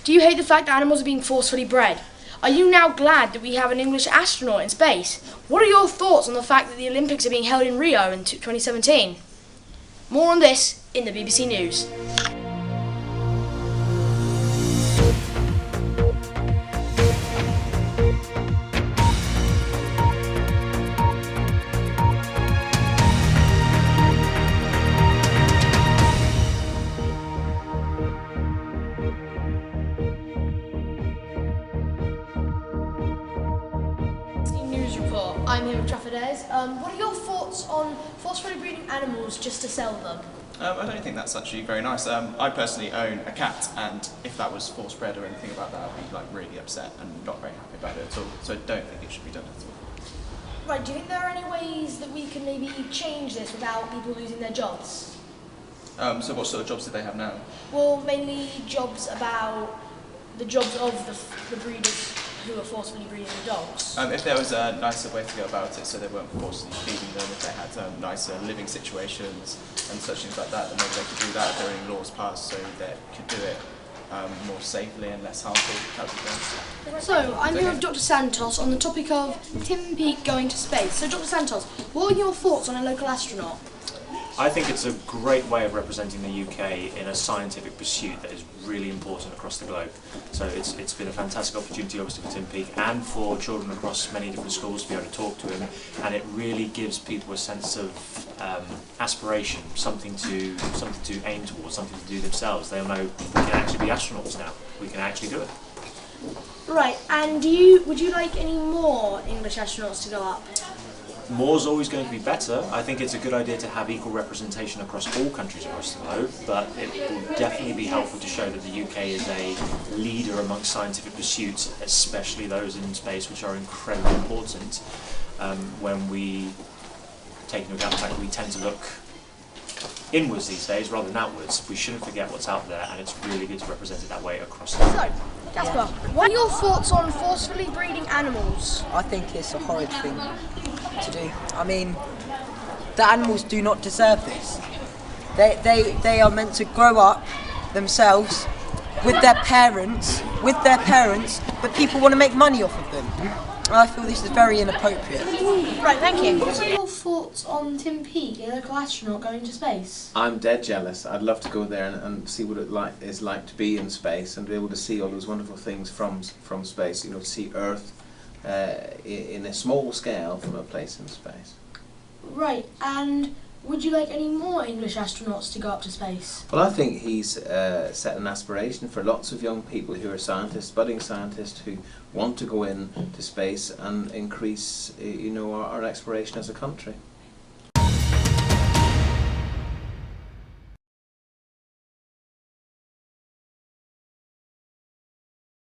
Do you hate the fact that animals are being forcefully bred? Are you now glad that we have an English astronaut in space? What are your thoughts on the fact that the Olympics are being held in Rio in 2017? More on this in the BBC News. News report. I'm here with Traffordairs. What are your thoughts on forcefully breeding animals just to sell them? I don't think that's actually very nice. I personally own a cat, and if that was force bred or anything about that, I'd be really upset and not very happy about it at all. So I don't think it should be done at all. Right, do you think there are any ways that we can maybe change this without people losing their jobs? So what sort of jobs do they have now? Well, mainly jobs about the jobs of the breeders who are forcefully breeding the dogs. If there was a nicer way to go about it, so they weren't forcibly feeding them, if they had nicer living situations and such things like that, then maybe they could do that if there are any laws passed so they could do it more safely and less harmful type of things. So, I'm here with Dr. Santos on the topic of Tim Peake going to space. So, Dr. Santos, what are your thoughts on a local astronaut? I think it's a great way of representing the UK in a scientific pursuit that is really important across the globe. So it's been a fantastic opportunity obviously for Tim Peake and for children across many different schools to be able to talk to him, and it really gives people a sense of aspiration, something to aim towards, something to do themselves. They'll know we can actually be astronauts now, we can actually do it. Right, and would you like any more English astronauts to go up? More's always going to be better. I think it's a good idea to have equal representation across all countries across the globe, but it will definitely be helpful to show that the UK is a leader amongst scientific pursuits, especially those in space, which are incredibly important when we take into account the fact that we tend to look inwards these days rather than outwards. We shouldn't forget what's out there, and it's really good to represent it that way across the globe. So, Jasper, what are your thoughts on forcefully breeding animals? I think it's a horrid thing to do. I mean, the animals do not deserve this. They are meant to grow up themselves with their parents, but people want to make money off of them. I feel this is very inappropriate. Right, thank you. What are your thoughts on Tim Peake, a local astronaut going to space? I'm dead jealous. I'd love to go there and see what it is like to be in space and be able to see all those wonderful things from space. You know, to see Earth in a small scale from a place in space. Right, and would you like any more English astronauts to go up to space? Well, I think he's set an aspiration for lots of young people who are scientists, budding scientists, who want to go in to space and increase, our exploration as a country.